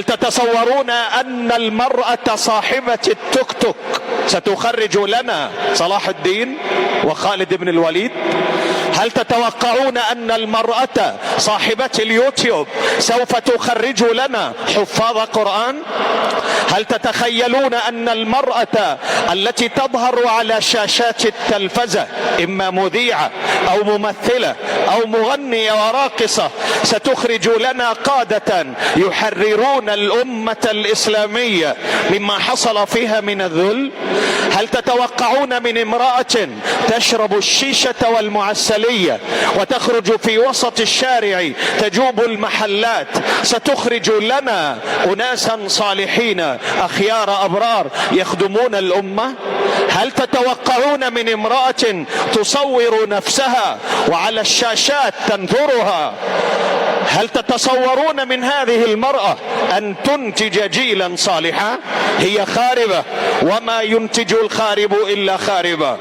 هل تتصورون أن المرأة صاحبة التوك توك ستخرج لنا صلاح الدين وخالد بن الوليد؟ هل تتوقعون أن المرأة صاحبة اليوتيوب سوف تخرج لنا حفاظ قرآن؟ هل تتخيلون أن المرأة التي تظهر على شاشات التلفزة إما مذيعة أو ممثلة أو مغنية وراقصة ستخرج لنا قادة يحررون الأمة الإسلامية مما حصل فيها من الذل؟ هل تتوقعون من امرأة تشرب الشيشة والمعسلية وتخرج في وسط الشارع تجوب المحلات ستخرج لنا أناسا صالحين أخيار أبرار يخدمون الأمة؟ هل تتوقعون من امرأة تصور نفسها وعلى الشاشات تنثرها، هل تتصورون من هذه المرأة أن تنتج جيلا صالحا؟ هي خاربة، وما ينتج الخارب إلا خاربا.